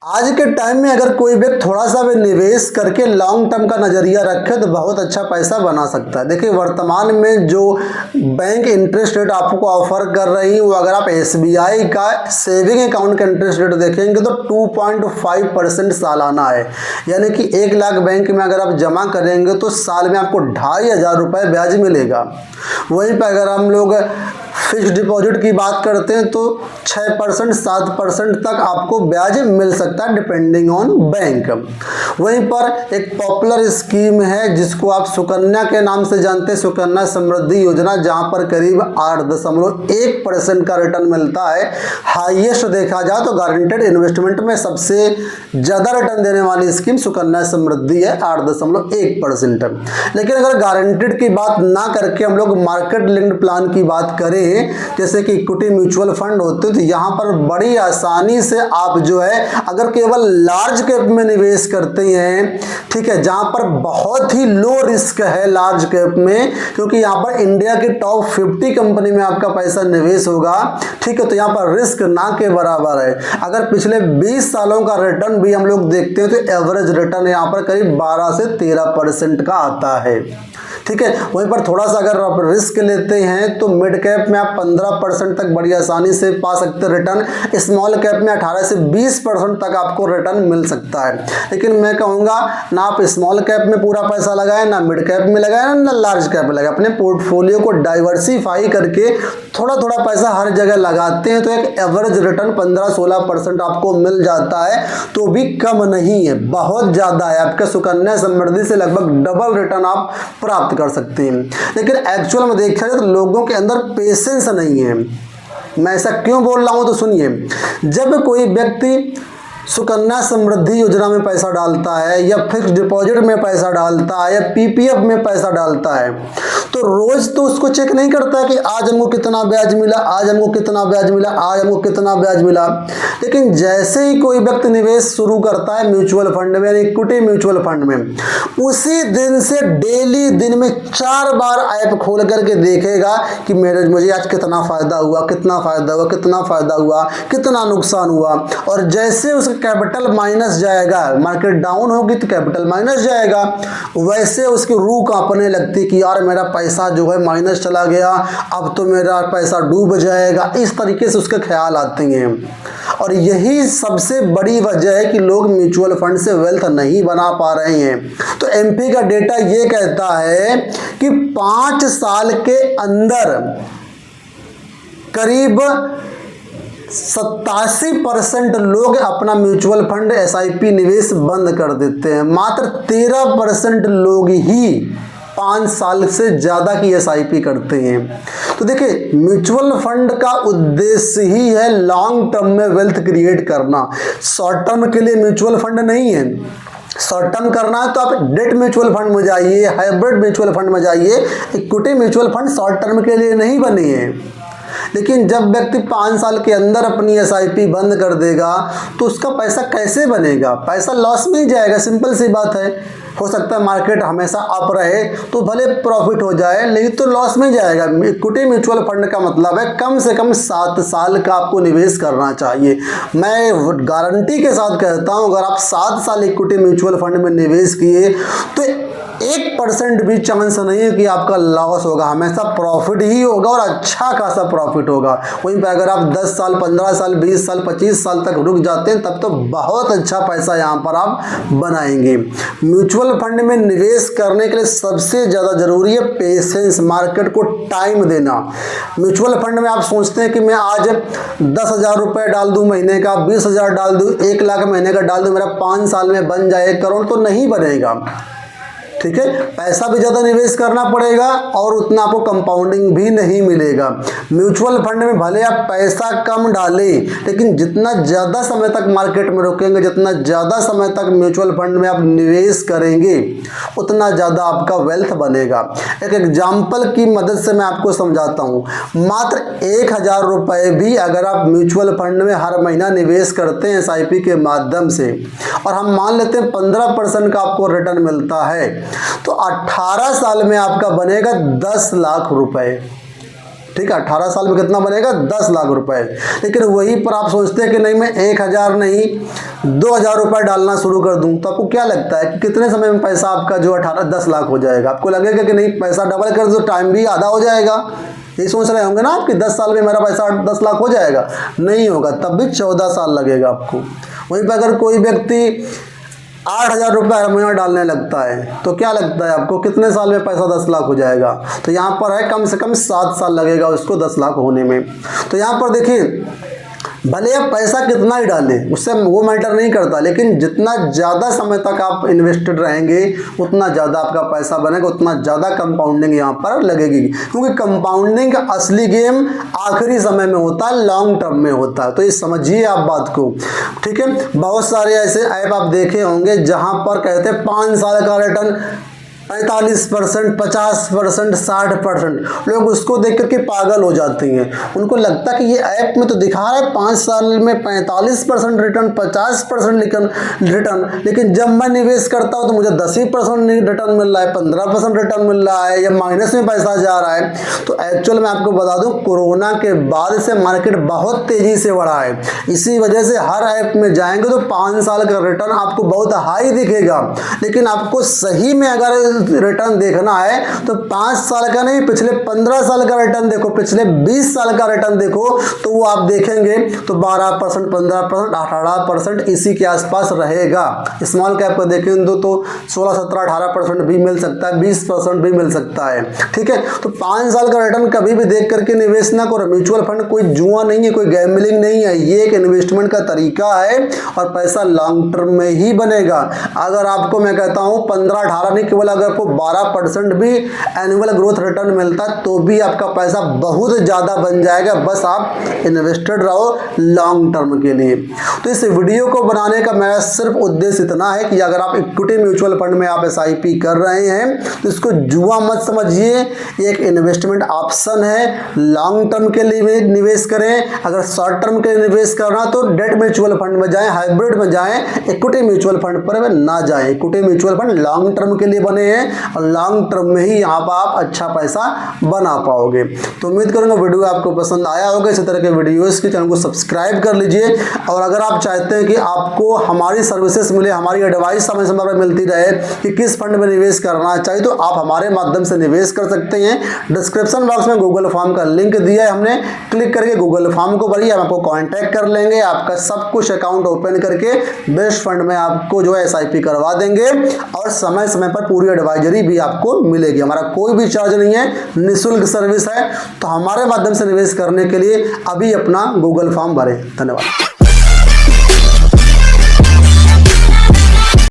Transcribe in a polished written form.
आज के टाइम में अगर कोई व्यक्ति थोड़ा सा भी निवेश करके लॉन्ग टर्म का नज़रिया रखे तो बहुत अच्छा पैसा बना सकता है। देखिए वर्तमान में जो बैंक इंटरेस्ट रेट आपको ऑफर कर रही है वो अगर आप SBI का सेविंग अकाउंट का इंटरेस्ट रेट देखेंगे तो 2.5% सालाना है। यानी कि 1 लाख बैंक में अगर आप जमा करेंगे तो साल में आपको 2500 रुपये ब्याज मिलेगा। वहीं पर अगर हम लोग फिक्स डिपॉजिट की बात करते हैं तो 6% 7% तक आपको ब्याज मिल सकता है डिपेंडिंग ऑन बैंक। वहीं पर एक पॉपुलर स्कीम है जिसको आप सुकन्या के नाम से जानते हैं, सुकन्या समृद्धि योजना, जहां पर करीब 8.1% का रिटर्न मिलता है। हाईएस्ट देखा जाए तो गारंटेड इन्वेस्टमेंट में सबसे ज़्यादा रिटर्न देने वाली स्कीम सुकन्या समृद्धि है, 8.1%। लेकिन अगर गारंटेड की बात ना करके हम लोग मार्केट लिंक्ड प्लान की बात करें जैसे कि इक्विटी म्यूचुअल फंड होते हैं तो यहाँ पर बड़ी आसानी से आप जो है अगर केवल लार्ज कैप में निवेश करते हैं, ठीक है, जहाँ पर बहुत ही लो रिस्क है लार्ज कैप में, क्योंकि यहाँ पर इंडिया की टॉप 50 कंपनी में आपका पैसा निवेश होगा, ठीक है, तो यहाँ पर रिस्क ना के बराबर है। अगर पिछले 20 सालों का रिटर्न भी हम लोग देखते हैं तो एवरेज रिटर्न यहाँ पर करीब 12 से 13% का आता है, ठीक है। वहीं पर थोड़ा सा अगर आप रिस्क लेते हैं तो मिड कैप में आप 15% तक बड़ी आसानी से पा सकते हैं रिटर्न, स्मॉल कैप में 18 से 20% तक आपको रिटर्न मिल सकता है। लेकिन मैं कहूँगा ना आप स्मॉल कैप में पूरा पैसा लगाएं, ना मिड कैप में लगाएं, ना लार्ज कैप में लगाएं। अपने पोर्टफोलियो को डाइवर्सिफाई करके थोड़ा थोड़ा पैसा हर जगह लगाते हैं तो एक एवरेज रिटर्न 15-16% आपको मिल जाता है, तो भी कम नहीं है, बहुत ज़्यादा है। आपका सुकन्या समृद्धि से लगभग डबल रिटर्न आप प्राप्त कर सकते हैं। लेकिन एक्चुअल में देखा जाए तो लोगों के अंदर पेशेंस नहीं है। मैं ऐसा क्यों बोल रहा हूं तो सुनिए, जब कोई व्यक्ति सुकन्या समृद्धि योजना में पैसा डालता है या फिक्स डिपॉजिट में पैसा डालता है या PPF में पैसा डालता है तो रोज तो उसको चेक नहीं करता है कि आज हमको कितना ब्याज मिला, आज हमको कितना ब्याज मिला, आज हमको कितना ब्याज मिला। लेकिन जैसे ही कोई व्यक्ति निवेश शुरू करता है म्यूचुअल फंड में, इक्विटी म्यूचुअल फंड में, उसी दिन से डेली दिन में 4 बार ऐप खोल करके देखेगा कि मुझे आज कितना फायदा हुआ, कितना फायदा हुआ, कितना फायदा हुआ, कितना नुकसान हुआ। और जैसे उसका कैपिटल माइनस जाएगा, मार्केट डाउन होगी तो कैपिटल माइनस जाएगा, वैसे उसकी रूह कांपने लगती कि यार मेरा पैसा जो है माइनस चला गया, अब तो मेरा पैसा डूब जाएगा। इस तरीके से उसके ख्याल आते हैं। और यही सबसे बड़ी वजह है कि लोग म्यूचुअल फंड से वेल्थ नहीं बना पा रहे हैं। तो MP का डेटा ये कहता है कि 5 साल के अंदर करीब 87% लोग अपना म्यूचुअल फंड SIP निवेश बंद कर देते हैं। मात्र 13% लोग ही 5 साल से ज़्यादा की SIP करते हैं। तो देखिए म्यूचुअल फंड का उद्देश्य ही है लॉन्ग टर्म में वेल्थ क्रिएट करना, शॉर्ट टर्म के लिए म्यूचुअल फंड नहीं है। शॉर्ट टर्म करना है तो आप डेट म्यूचुअल फंड में जाइए, हाइब्रिड म्यूचुअल फंड में जाइए। Equity mutual fund short term के लिए नहीं बने हैं। लेकिन जब व्यक्ति 5 साल के अंदर अपनी SIP बंद कर देगा तो उसका पैसा कैसे बनेगा? पैसा लॉस में ही जाएगा, सिंपल सी बात है। हो सकता है मार्केट हमेशा अप रहे तो भले प्रॉफिट हो जाए, लेकिन तो लॉस में जाएगा। इक्विटी म्यूचुअल फंड का मतलब है कम से कम 7 साल का आपको निवेश करना चाहिए। मैं गारंटी के साथ कहता हूं अगर आप 7 साल इक्विटी म्यूचुअल फंड में निवेश किए तो 1% भी चांस नहीं है कि आपका लॉस होगा, हमेशा प्रॉफिट ही होगा और अच्छा खासा प्रॉफिट होगा। वहीं पर अगर आप 10 साल 15 साल 20 साल 25 साल तक रुक जाते हैं तब तो बहुत अच्छा पैसा यहाँ पर आप बनाएंगे। म्यूचुअल फंड में निवेश करने के लिए सबसे ज़्यादा ज़रूरी है पेशेंस, मार्केट को टाइम देना। म्यूचुअल फंड में आप सोचते हैं कि मैं आज 10,000 रुपये डाल दूँ महीने का, 20,000 डाल दूँ, 1 लाख महीने का डाल दूँ, मेरा 5 साल में बन जाए 1 करोड़, तो नहीं बनेगा। ठीक है, पैसा भी ज़्यादा निवेश करना पड़ेगा और उतना आपको कंपाउंडिंग भी नहीं मिलेगा। म्यूचुअल फंड में भले आप पैसा कम डालें, लेकिन जितना ज़्यादा समय तक मार्केट में रुकेंगे, जितना ज़्यादा समय तक म्यूचुअल फंड में आप निवेश करेंगे, उतना ज़्यादा आपका वेल्थ बनेगा। एक एग्जाम्पल की मदद से मैं आपको समझाता हूँ। मात्र 1,000 रुपये भी अगर आप म्यूचुअल फंड में हर महीना निवेश करते हैं SIP के माध्यम से, और हम मान लेते हैं 15% का आपको रिटर्न मिलता है, तो 18 साल में आपका बनेगा 10 लाख रुपए। ठीक है, 18 साल में कितना बनेगा 10 लाख रुपए। लेकिन वहीं पर आप सोचते हैं कि नहीं मैं 1000 नहीं 2000 रुपये डालना शुरू कर दूं, तो आपको क्या लगता है कि कितने समय में पैसा आपका जो 10 लाख हो जाएगा? आपको लगेगा कि नहीं पैसा डबल कर दो, टाइम भी आधा हो जाएगा। यही सोच रहे होंगे ना आप कि 10 साल में मेरा पैसा 10 लाख हो जाएगा। नहीं होगा, तब भी 14 साल लगेगा आपको। वहीं पर अगर कोई व्यक्ति 8000 रुपये हर महीना डालने लगता है तो क्या लगता है आपको कितने साल में पैसा 10 लाख हो जाएगा? तो यहाँ पर है कम से कम 7 साल लगेगा उसको 10 लाख होने में। तो यहाँ पर देखिए, भले आप पैसा कितना ही डालें उससे वो मैटर नहीं करता, लेकिन जितना ज़्यादा समय तक आप इन्वेस्टेड रहेंगे उतना ज़्यादा आपका पैसा बनेगा, उतना ज़्यादा कंपाउंडिंग यहाँ पर लगेगी। क्योंकि कंपाउंडिंग का असली गेम आखिरी समय में होता है, लॉन्ग टर्म में होता है। तो ये समझिए आप बात को, ठीक है। बहुत सारे ऐसे ऐप आप देखे होंगे जहाँ पर कहते हैं 5 साल का रिटर्न 45%, 50%, 60%। लोग उसको देख करके पागल हो जाते हैं। उनको लगता है कि ये ऐप में तो दिखा रहा है 5 साल में 45% रिटर्न, 50% रिटर्न, लेकिन जब मैं निवेश करता हूँ तो मुझे 10% रिटर्न मिल रहा है, 15% रिटर्न मिल रहा है, या माइनस में पैसा जा रहा है। तो एक्चुअल में आपको बता दूँ, कोरोना के बाद से मार्केट बहुत तेज़ी से बढ़ा है। इसी वजह से हर ऐप में जाएंगे तो 5 साल का रिटर्न आपको बहुत हाई दिखेगा, लेकिन आपको सही में अगर रिटर्न देखना है तो 5 साल का नहीं, पिछले 15 साल का रिटर्न देखो, पिछले 20 साल का रिटर्न देखो, तो वो आप देखेंगे तो 12%, 15%, 18% इसी के आसपास रहेगा। स्मॉल कैप को देखें तो 16, 17, 18% भी मिल सकता है, 20% भी मिल सकता है, ठीक है। तो 5 साल का रिटर्न कभी भी देख करके निवेश ना करो। म्यूचुअल फंड कोई जुआ नहीं है, कोई गैम्बलिंग नहीं है, ये एक इन्वेस्टमेंट का तरीका है और पैसा लॉन्ग टर्म में ही बनेगा। अगर आपको मैं कहता हूँ 15, 18 नहीं, केवल अगर आपको 12% भी एनुअल ग्रोथ रिटर्न मिलता है तो भी आपका पैसा बहुत ज़्यादा बन जाएगा। बस आप इन्वेस्टेड रहो लॉन्ग टर्म के लिए। तो इस वीडियो को बनाने का मेरा सिर्फ उद्देश्य इतना है कि अगर आप इक्विटी म्यूचुअल फंड में आप SIP कर रहे हैं तो इसको जुआ मत समझिए, एक इन्वेस्टमेंट ऑप्शन है। लॉन्ग टर्म के लिए निवेश करें, अगर शॉर्ट टर्म के लिए निवेश करना तो डेट म्यूचुअल फंड में जाएं, हाइब्रिड में जाएं, इक्विटी म्यूचुअल फंड पर ना जाएं। Equity mutual fund long term के लिए बने हैं और लॉन्ग टर्म में ही यहाँ पर आप अच्छा पैसा बना पाओगे। तो उम्मीद करूँगा वीडियो आपको पसंद आया होगा। इसी तरह के वीडियोस के चैनल को सब्सक्राइब कर लीजिए, और अगर आप चाहते हैं कि आपको हमारी सर्विसेज मिले, हमारी एडवाइस समय समय पर मिलती रहे कि किस फंड में निवेश करना चाहिए, तो आप हमारे माध्यम से निवेश कर सकते हैं। डिस्क्रिप्शन बॉक्स में गूगल फॉर्म का लिंक दिया है हमने, क्लिक करके गूगल फॉर्म को भरिए, हम आपको कॉन्टैक्ट कर लेंगे, आपका सब कुछ अकाउंट ओपन करके बेस्ट फंड में आपको जो है SIP करवा देंगे, और समय समय पर पूरी एडवाइजरी भी आपको मिलेगी। हमारा कोई भी चार्ज नहीं है, निःशुल्क सर्विस है। तो हमारे माध्यम से निवेश करने के लिए अभी अपना गूगल फॉर्म भरें। धन्यवाद।